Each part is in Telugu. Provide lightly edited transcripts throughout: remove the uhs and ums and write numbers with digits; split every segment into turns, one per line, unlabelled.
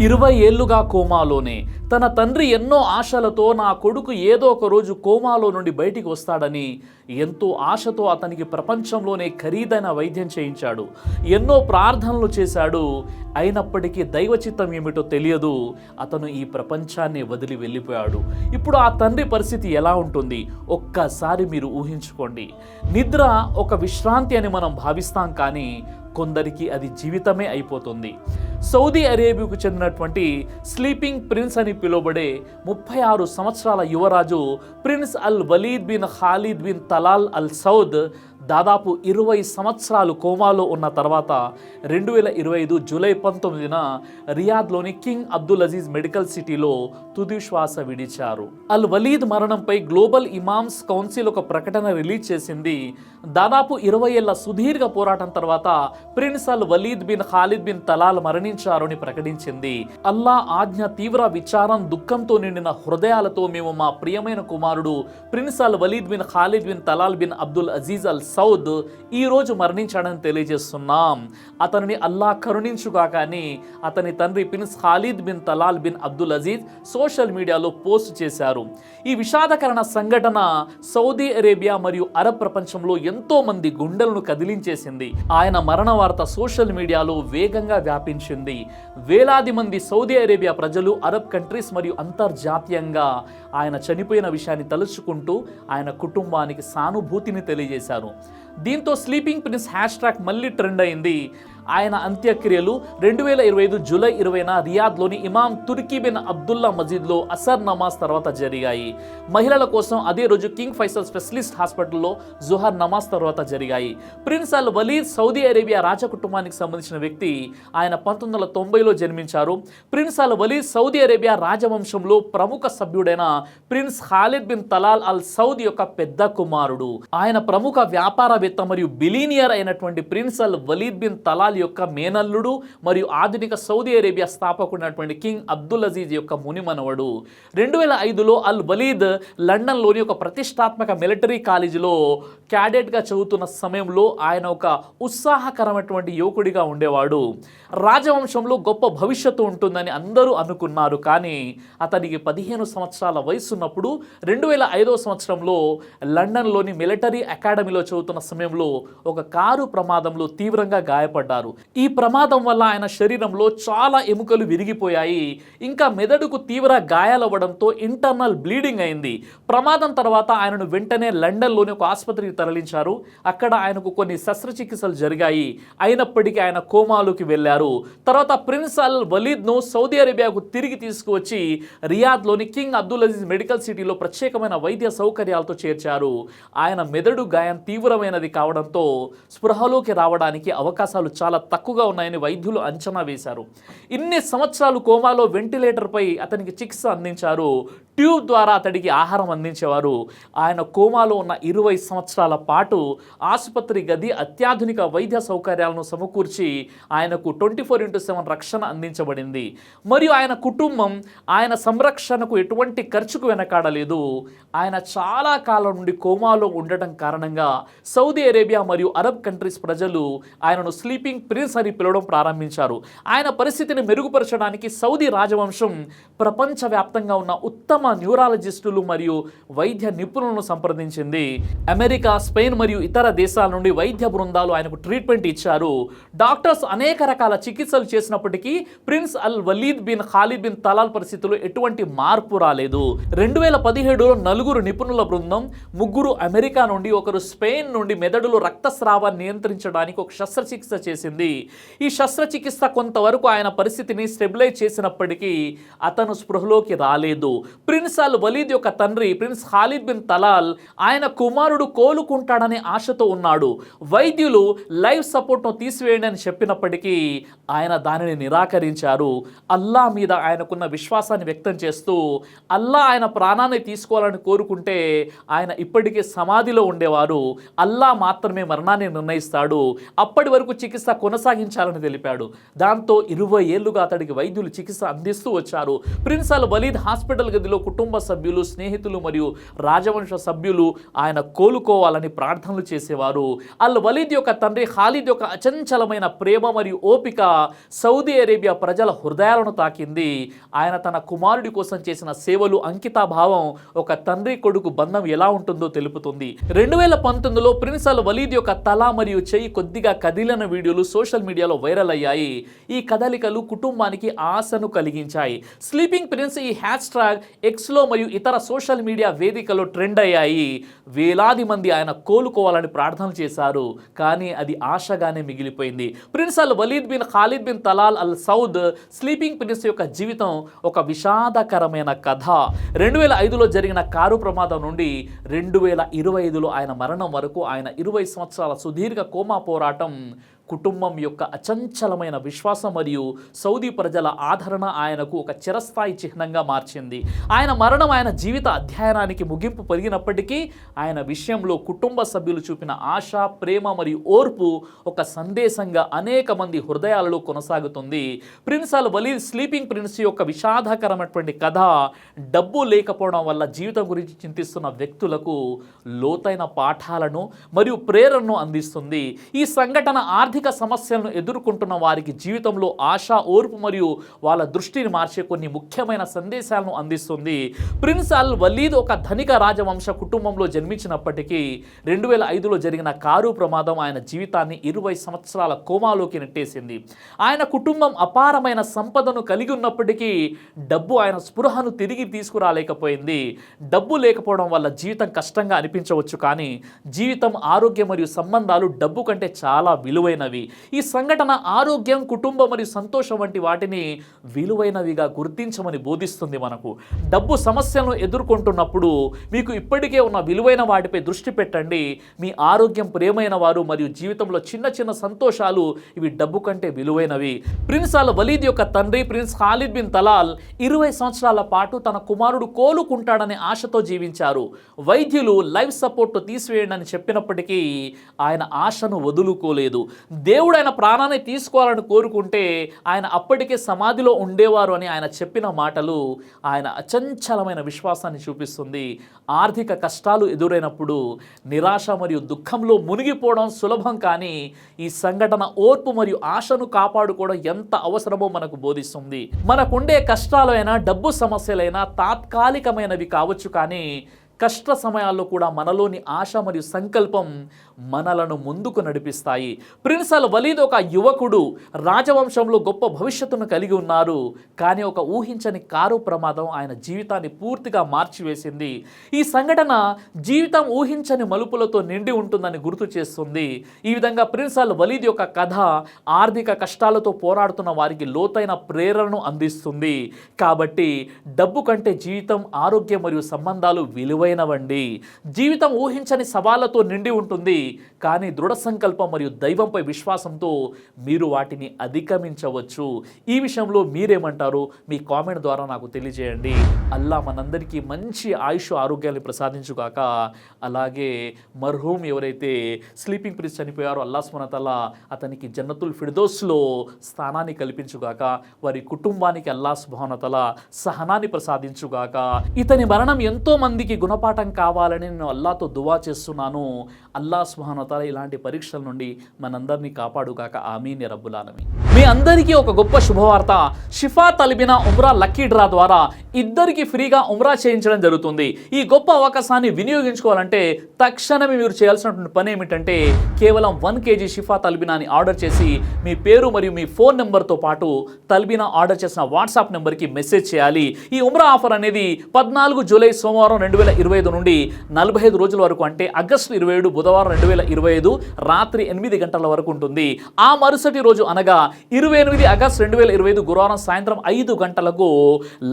20 ఏళ్లుగా కోమాలోనే. తన తండ్రి ఎన్నో ఆశలతో నా కొడుకు ఏదో ఒక రోజు కోమాలో నుండి బయటికి వస్తాడని ఎంతో ఆశతో అతనికి ప్రపంచంలోనే ఖరీదైన వైద్యం చేయించాడు. ఎన్నో ప్రార్థనలు చేశాడు. అయినప్పటికీ దైవచిత్తం ఏమిటో తెలియదు. అతను ఈ ప్రపంచాన్ని వదిలి వెళ్ళిపోయాడు. ఇప్పుడు ఆ తండ్రి పరిస్థితి ఎలా ఉంటుంది ఒక్కసారి మీరు ఊహించుకోండి. నిద్ర ఒక విశ్రాంతి అని మనం భావిస్తాం, కానీ కొందరికి అది జీవితమే అయిపోతుంది. సౌదీ అరేబియాకు చెందినటువంటి స్లీపింగ్ ప్రిన్స్ అని పిలువబడే 36 సంవత్సరాల యువరాజు prince Al Waleed bin Khalid bin Talal Al Saud దాదాపు 20 సంవత్సరాలు కోమాలో ఉన్న తర్వాత 2025 జూలై 19న రియాద్లోని కింగ్ అబ్దుల్ అజీజ్ మెడికల్ సిటీలో తుది శ్వాస విడిచారు. అల్ వలీద్ మరణంపై గ్లోబల్ ఇమామ్స్ కౌన్సిల్ ఒక ప్రకటన రిలీజ్ చేసింది. దాదాపు 20 ఏళ్ల సుదీర్ఘ పోరాటం తర్వాత prince Al Waleed bin Khalid bin Talal మరణించారని ప్రకటించింది. అల్లా ఆజ్ఞ, తీవ్ర విచారం, దుఃఖంతో నిండిన హృదయాలతో మేము మా ప్రియమైన కుమారుడు prince Al Waleed bin Khalid bin Talal bin Abdul Aziz Al Saud ఈ రోజు మరణించాడని తెలియజేస్తున్నాం. అతనిని అల్లా కరుణించుగాక అని అతని తండ్రి prince Khalid bin Talal bin Abdul Aziz social మీడియాలో పోస్ట్ చేశారు. ఈ విషాదకరణ సంఘటన సౌదీ అరేబియా మరియు అరబ్ ప్రపంచంలో ఎంతో మంది గుండెలను కదిలించేసింది. ఆయన మరణ వార్త సోషల్ మీడియాలో వేగంగా వ్యాపించింది. వేలాది మంది సౌదీ అరేబియా ప్రజలు, అరబ్ కంట్రీస్ మరియు అంతర్జాతీయంగా ఆయన చనిపోయిన విషయాన్ని తలుచుకుంటూ ఆయన కుటుంబానికి సానుభూతిని తెలియజేశారు. దీంతో స్లీపింగ్ ప్రిన్స్ హ్యాష్ ట్యాగ్ మళ్ళీ ట్రెండ్ అయింది. ఆయన అంత్యక్రియలు 2025 జూలై 20న రియాద్లోని ఇమాం తుర్కీ బిన్ అబ్దుల్లా మజీద్లో అసర్ నమాజ్ తర్వాత జరిగాయి. మహిళల కోసం అదే రోజు కింగ్ ఫైసల్ స్పెషలిస్ట్ హాస్పిటల్లో జుహర్ నమాజ్ తర్వాత జరిగాయి. Prince Al Waleed Saudi Arabia రాజ కుటుంబానికి సంబంధించిన వ్యక్తి. ఆయన 1990లో జన్మించారు. Prince Al Waleed Saudi Arabia రాజవంశంలో ప్రముఖ సభ్యుడైన prince Khalid bin Talal Al Saud యొక్క పెద్ద కుమారుడు. ఆయన ప్రముఖ వ్యాపారవేత్త మరియు బిలీనియర్ అయినటువంటి prince Al Waleed bin Talal యొక్క మేనల్లుడు మరియు ఆధునిక సౌదీ అరేబియా స్థాపకుడైనటువంటి కింగ్ అబ్దుల్ అజీజ్ యొక్క మునిమనవడు. 2005లో అల్ వలీద్ లండన్లోని ఒక ప్రతిష్టాత్మక మిలిటరీ కాలేజీలో క్యాడెట్గా చదువుతున్న సమయంలో ఆయన ఒక ఉత్సాహకరమైనటువంటి యువకుడిగా ఉండేవాడు. రాజవంశంలో గొప్ప భవిష్యత్తు ఉంటుందని అందరూ అనుకున్నారు. కానీ అతనికి 15 సంవత్సరాల వయసు ఉన్నప్పుడు 2005వ సంవత్సరంలో లండన్లోని మిలిటరీ అకాడమీలో చదువుతున్న సమయంలో ఒక కారు ప్రమాదంలో తీవ్రంగా గాయపడ్డారు. ఈ ప్రమాదం వల్ల ఆయన శరీరంలో చాలా ఎముకలు విరిగిపోయాయి. ఇంకా మెదడుకు తీవ్ర గాయాలవ్వడంతో ఇంటర్నల్ బ్లీడింగ్ అయింది. ప్రమాదం తర్వాత ఆయనను వెంటనే లండన్లోని ఒక ఆసుపత్రికి తరలించారు. అక్కడ ఆయనకు కొన్ని శస్త్రచికిత్సలు జరిగాయి. అయినప్పటికీ ఆయన కోమాలోకి వెళ్ళారు. తర్వాత ప్రిన్స్ అల్ వలీద్ను సౌదీ అరేబియాకు తిరిగి తీసుకువచ్చి రియాద్లోని కింగ్ అబ్దుల్ అజీజ్ మెడికల్ సిటీలో ప్రత్యేకమైన వైద్య సౌకర్యాలతో చేర్చారు. ఆయన మెదడు గాయం తీవ్రమైనది కావడంతో స్పృహలోకి రావడానికి అవకాశాలు చాలా తక్కువగా ఉన్నాయని వైద్యులు అంచనా వేశారు. ఇన్ని సంవత్సరాలు కోమాలో వెంటిలేటర్పై అతనికి చికిత్స అందించారు. ట్యూబ్ ద్వారా అతడికి ఆహారం అందించేవారు. ఆయన కోమాలో ఉన్న 20 సంవత్సరాల పాటు ఆసుపత్రి గది, అత్యాధునిక వైద్య సౌకర్యాలను సమకూర్చి ఆయనకు 24/7 రక్షణ అందించబడింది. మరియు ఆయన కుటుంబం ఆయన సంరక్షణకు ఎటువంటి ఖర్చుకు వెనకాడలేదు. ఆయన చాలా కాలం నుండి కోమాలో ఉండటం కారణంగా సౌదీ అరేబియా మరియు అరబ్ కంట్రీస్ ప్రజలు ఆయనను స్లీపింగ్ ప్రిన్స్ అని పిలవడం ప్రారంభించారు. ఆయన పరిస్థితిని మెరుగుపరచడానికి సౌదీ రాజవంశం ప్రపంచవ్యాప్తంగా ఉన్న ఉత్తమ న్యూరాలజిస్టులు మరియు వైద్య నిపుణులను సంప్రదించింది. అమెరికా, స్పెయిన్ మరియు ఇతర దేశాల నుండి వైద్య బృందాలు ఆయనకు ట్రీట్మెంట్ ఇచ్చారు. డాక్టర్స్ అనేక రకాల చికిత్సలు చేసినప్పటికీ prince Al Waleed bin Khalid bin Talal పరిస్థితుల్లో ఎటువంటి మార్పు రాలేదు. 2017లో 4 నిపుణుల బృందం, 3 అమెరికా నుండి, 1 స్పెయిన్ నుండి మెదడులో రక్తస్రావాన్ని నియంత్రించడానికి ఒక శస్త్రచికిత్స చేసింది. ఈ శస్త్రచికిత్స కొంతవరకు ఆయన పరిస్థితిని స్టెబిలైజ్ చేసినప్పటికీ అతను స్పృహలోకి రాలేదు. ప్రిన్స్ అల్ వలీద్ యొక్క తండ్రి ప్రిన్స్ ఖాలిద్ బిన్ తలాల్ ఆయన కుమారుడు కోలుకుంటాడనే ఆశతో ఉన్నాడు. వైద్యులు లైఫ్ సపోర్ట్ను తీసివేయండి అని చెప్పినప్పటికీ ఆయన దానిని నిరాకరించారు. అల్లా మీద ఆయనకున్న విశ్వాసాన్ని వ్యక్తం చేస్తూ అల్లా ఆయన ప్రాణాన్ని తీసుకోవాలని కోరుకుంటే ఆయన ఇప్పటికీ సమాధిలో ఉండేవారు. అల్లా తలా మాత్రమే మరణాన్ని నిర్ణయిస్తాడు. అప్పటి వరకు చికిత్స కొనసాగించాలని తెలిపాడు. దాంతో 20 ఏళ్లుగా అతడికి వైద్యులు చికిత్స అందిస్తూ వచ్చారు. ప్రిన్స్ అల్ వలీద్ హాస్పిటల్ గదిలో కుటుంబ సభ్యులు, స్నేహితులు మరియు రాజవంశ సభ్యులు ఆయన కోలుకోవాలని ప్రార్థనలు చేసేవారు. అల్ వలీద్ యొక్క తండ్రి ఖాలిద్ యొక్క అచంచలమైన ప్రేమ మరియు ఓపిక సౌదీ అరేబియా ప్రజల హృదయాలను తాకింది. ఆయన తన కుమారుడి కోసం చేసిన సేవలు, అంకితాభావం ఒక తండ్రి కొడుకు బంధం ఎలా ఉంటుందో తెలుపుతుంది. 2019లో ప్రిన్స్ అల్ వలీద్ యొక్క తల మరియు చెయ్యి కొద్దిగా కదిలిన వీడియోలు సోషల్ మీడియాలో వైరల్ అయ్యాయి. ఈ కదలికలు కుటుంబానికి ఆశను కలిగించాయి. స్లీపింగ్ ప్రిన్స్ ఈ హ్యాష్ట్యాగ్ ఎక్స్లో మరియు ఇతర సోషల్ మీడియా వేదికలో ట్రెండ్ అయ్యాయి. వేలాది మంది ఆయన కోలుకోవాలని ప్రార్థనలు చేశారు. కానీ అది ఆశగానే మిగిలిపోయింది. Prince Al Waleed bin Khalid bin Talal Al Saud sleeping prince యొక్క జీవితం ఒక విషాదకరమైన కథ. 2005లో జరిగిన కారు ప్రమాదం నుండి 2025లో ఆయన మరణం వరకు ఆయన 20 సంవత్సరాల సుదీర్ఘ కోమా పోరాటం కుటుంబం యొక్క అచంచలమైన విశ్వాసం మరియు సౌదీ ప్రజల ఆదరణ ఆయనకు ఒక చిరస్థాయి చిహ్నంగా మార్చింది. ఆయన మరణం ఆయన జీవిత అధ్యయనానికి ముగింపు పలిగినప్పటికీ ఆయన విషయంలో కుటుంబ సభ్యులు చూపిన ఆశ, ప్రేమ మరియు ఓర్పు ఒక సందేశంగా అనేక మంది హృదయాలలో కొనసాగుతుంది. Prince Al Walid sleeping prince యొక్క విషాదకరమైనటువంటి కథ డబ్బు లేకపోవడం వల్ల జీవితం గురించి చింతిస్తున్న వ్యక్తులకు లోతైన పాఠాలను మరియు ప్రేరణను అందిస్తుంది. ఈ సంఘటన ఆర్థిక సమస్యలను ఎదుర్కొంటున్న వారికి జీవితంలో ఆశ, ఓర్పు మరియు వాళ్ళ దృష్టిని మార్చే కొన్ని ముఖ్యమైన సందేశాలను అందిస్తుంది. ప్రిన్స్ అల్ వలీద్ ఒక ధనిక రాజవంశ కుటుంబంలో జన్మించినప్పటికీ 2005లో జరిగిన కారు ప్రమాదం ఆయన జీవితాన్ని 20 సంవత్సరాల కోమాలోకి నెట్టేసింది. ఆయన కుటుంబం అపారమైన సంపదను కలిగి ఉన్నప్పటికీ డబ్బు ఆయన స్పృహను తిరిగి తీసుకురాలేకపోయింది. డబ్బు లేకపోవడం వల్ల జీవితం కష్టంగా అనిపించవచ్చు, కానీ జీవితం, ఆరోగ్యం మరియు సంబంధాలు డబ్బు కంటే చాలా విలువైనవి. ఈ సంఘటన ఆరోగ్యం, కుటుంబం మరియు సంతోషం వంటి వాటిని విలువైనవిగా గుర్తించమని బోధిస్తుంది మనకు. డబ్బు సమస్యలను ఎదుర్కొంటున్నప్పుడు మీకు ఇప్పటికే ఉన్న విలువైన వాటిపై దృష్టి పెట్టండి. మీ ఆరోగ్యం, ప్రేమైన వారు మరియు జీవితంలో చిన్న చిన్న సంతోషాలు ఇవి డబ్బు కంటే విలువైనవి. ప్రిన్స్ అల్ వలీద్ యొక్క తండ్రి ప్రిన్స్ ఖాలిద్ బిన్ తలాల్ 20 సంవత్సరాల పాటు తన కుమారుడు కోలుకుంటాడనే ఆశతో జీవించారు. వైద్యులు లైఫ్ సపోర్ట్ తీసివేయండి అని చెప్పినప్పటికీ ఆయన ఆశను వదులుకోలేదు. దేవుడు ఆయన ప్రాణాన్ని తీసుకోవాలని కోరుకుంటే ఆయన అప్పటికే సమాధిలో ఉండేవారు అని ఆయన చెప్పిన మాటలు ఆయన అచంచలమైన విశ్వాసాన్ని చూపిస్తుంది. ఆర్థిక కష్టాలు ఎదురైనప్పుడు నిరాశ మరియు దుఃఖంలో మునిగిపోవడం సులభం, కానీ ఈ సంఘటన ఓర్పు మరియు ఆశను కాపాడుకోవడం ఎంత అవసరమో మనకు బోధిస్తుంది. మనకుండే కష్టాలైనా, డబ్బు సమస్యలైనా తాత్కాలికమైనవి కావచ్చు, కానీ కష్ట సమయాల్లో కూడా మనలోని ఆశ మరియు సంకల్పం మనలను ముందుకు నడిపిస్తాయి. ప్రిన్స్ అల్ వలీద్ ఒక యువకుడు, రాజవంశంలో గొప్ప భవిష్యత్తును కలిగి ఉన్నారు, కానీ ఒక ఊహించని కారు ప్రమాదం ఆయన జీవితాన్ని పూర్తిగా మార్చివేసింది. ఈ సంఘటన జీవితం ఊహించని మలుపులతో నిండి ఉంటుందని గుర్తు చేస్తుంది. ఈ విధంగా ప్రిన్స్ అల్ వలీద్ యొక్క కథ ఆర్థిక కష్టాలతో పోరాడుతున్న వారికి లోతైన ప్రేరణను అందిస్తుంది. కాబట్టి డబ్బు కంటే జీవితం, ఆరోగ్యం మరియు సంబంధాలు విలువైనవండి. జీవితం ఊహించని సవాళ్లతో నిండి ఉంటుంది, కానీ దృఢ సంకల్పం మరియు దైవంపై విశ్వాసంతో మీరు వాటిని అధిగమించవచ్చు. ఈ విషయంలో మీరేమంటారు? మీ కామెంట్ ద్వారా నాకు తెలియజేయండి. అల్లా మనందరికీ మంచి ఆయుష్, ఆరోగ్యాన్ని ప్రసాదించుగాక. అలాగే మర్హూమ్ ఎవరైతే స్లీపింగ్ ప్రిన్స్ చనిపోయారో అల్లా సుబ్హానహు వ తఆలా అతనికి జన్నతుల్ ఫిర్దౌస్లో స్థానాన్ని కల్పించుగాక. వారి కుటుంబానికి అల్లా సుబ్హానహు వ తఆలా సహనాన్ని ప్రసాదించుగాక. ఇతని మరణం ఎంతో మందికి గుణపాఠం కావాలని నేను అల్లాతో దువా చేస్తున్నాను. అల్లా సుబ్హానహు వ తఆలా ఇలాంటి పరీక్షల నుండి మనందరినీ కాపాడుగాక. ఆమీన్ యా రబ్బుల్ ఆలమీన్. మీ అందరికీ ఒక గొప్ప శుభవార్త. షిఫా తల్బినా ఉమ్రా లక్కీ డ్రా ద్వారా ఇద్దరికి ఫ్రీగా ఉమ్రా చేయించడం జరుగుతుంది. ఈ గొప్ప అవకాశాన్ని వినియోగించుకోవాలంటే తక్షణమే మీరు చేయాల్సినటువంటి పని ఏమిటంటే కేవలం 1 kg షిఫా తల్బినాని ఆర్డర్ చేసి మీ పేరు మరియు మీ ఫోన్ నెంబర్తో పాటు తల్బినా ఆర్డర్ చేసిన వాట్సాప్ నెంబర్కి మెసేజ్ చేయాలి. ఈ ఉమ్రా ఆఫర్ అనేది 14 జూలై సోమవారం 2025 నుండి 45 రోజుల వరకు, అంటే ఆగస్టు 27 బుధవారం 2025 రాత్రి 8 గంటల వరకు ఉంటుంది. ఆ మరుసటి రోజు అనగా 28 ఆగస్టు 2025 గురువారం సాయంత్రం 5 గంటలకు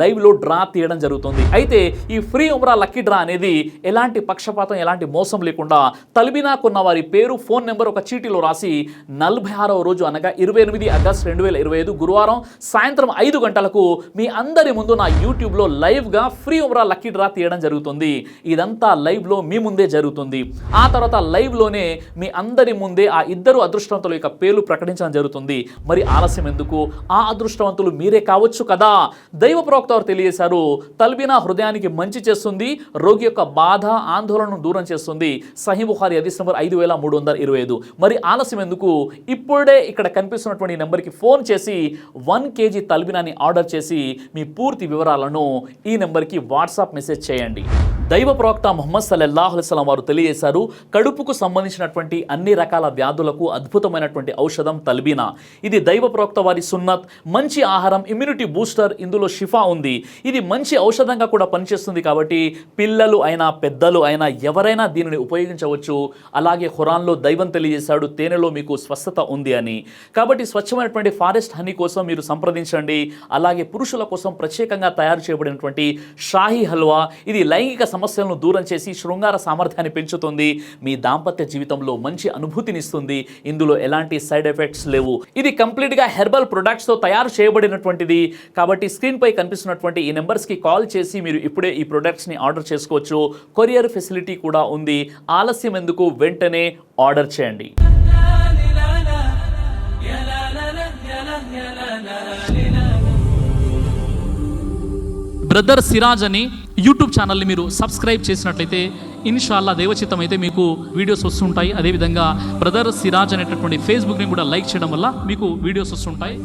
లైవ్లో డ్రా తీయడం జరుగుతుంది. అయితే ఈ ఫ్రీ ఉమ్రా లక్కీ డ్రా అనేది ఎలాంటి పక్షపాతం, ఎలాంటి మోసం లేకుండా తల్బినాకున్న వారి పేరు, ఫోన్ నెంబర్ ఒక చీటీలో రాసి 46వ రోజు అనగా 28 ఆగస్టు 2025 గురువారం సాయంత్రం 5 గంటలకు మీ అందరి ముందు నా యూట్యూబ్లో లైవ్గా ఫ్రీ ఉమ్రా లక్కీ డ్రా తీయడం జరుగుతుంది. ఇదంతా లైవ్లో మీ ముందే జరుగుతుంది. ఆ తర్వాత లైవ్లోనే మీ అందరి ముందే ఆ ఇద్దరు అదృష్టవంతుల యొక్క పేర్లు ప్రకటించడం జరుగుతుంది. మరి ఆలస్యం ఎందుకు? ఆ అదృష్టవంతులు మీరే కావచ్చు కదా. దైవ ప్రవక్త వారు తెలియజేశారు, తల్బీనా హృదయానికి మంచి చేస్తుంది, రోగి యొక్క బాధ ఆందోళనను దూరం చేస్తుంది. సహీ బుఖారీ హదీస్ నంబర్ 5325. మరి ఆలస్యం ఎందుకు? ఇప్పుడే ఇక్కడ కనిపిస్తున్నటువంటి నెంబర్కి ఫోన్ చేసి 1 kg తల్బీనాని ఆర్డర్ చేసి మీ పూర్తి వివరాలను ఈ నెంబర్కి వాట్సాప్ మెసేజ్ చేయండి. దైవ ప్రవక్త ముహమ్మద్ సల్లల్లాహు అలైహి వసల్లం వారు తెలియజేశారు, కడుపుకు సంబంధించినటువంటి అన్ని రకాల వ్యాధులకు అద్భుతమైనటువంటి ఔషధం తల్బీనా. ఇది దైవ ప్రవక్త వారి సున్నత్, మంచి ఆహారం, ఇమ్యూనిటీ బూస్టర్, ఇందులో షిఫా ఉంది. ఇది మంచి ఔషధంగా కూడా పనిచేస్తుంది కాబట్టి పిల్లలు అయినా పెద్దలు అయినా ఎవరైనా దీనిని ఉపయోగించవచ్చు. అలాగే ఖురాన్లో దైవం తెలియజేశాడు, తేనెలో మీకు స్వస్థత ఉంది అని. కాబట్టి స్వచ్ఛమైనటువంటి ఫారెస్ట్ హనీ కోసం మీరు సంప్రదించండి. అలాగే పురుషుల కోసం ప్రత్యేకంగా తయారు చేయబడినటువంటి షాహీ హల్వా, ఇది లైంగిక సమస్యలను దూరం చేసి శృంగార సామర్థ్యాన్ని పెంచుతుంది, మీ దాంపత్య జీవితంలో మంచి అనుభూతినిస్తుంది. ఇందులో ఎలాంటి సైడ్ ఎఫెక్ట్స్ లేవు. ఇది కంప్లీట్గా హెర్బల్ ప్రొడక్ట్స్తో తయారు చేయబడినటువంటిది. కాబట్టి స్క్రీన్పై కనిపిస్తున్నటువంటి ఈ నెంబర్స్కి కాల్ చేసి మీరు ఇప్పుడే ఈ ప్రొడక్ట్స్ని ఆర్డర్ చేసుకోవచ్చు. కొరియర్ ఫెసిలిటీ కూడా ఉంది. ఆలస్యం ఎందుకు? వెంటనే ఆర్డర్ చేయండి. బ్రదర్ సిరాజ్ అని యూట్యూబ్ ఛానల్ని మీరు సబ్స్క్రైబ్ చేసినట్లయితే ఇన్షాల్లా దైవచిత్తం అయితే మీకు వీడియోస్ వస్తుంటాయి. అదేవిధంగా బ్రదర్ సిరాజ్ అనేటటువంటి ఫేస్బుక్ని కూడా లైక్ చేయడం వల్ల మీకు వీడియోస్ వస్తుంటాయి.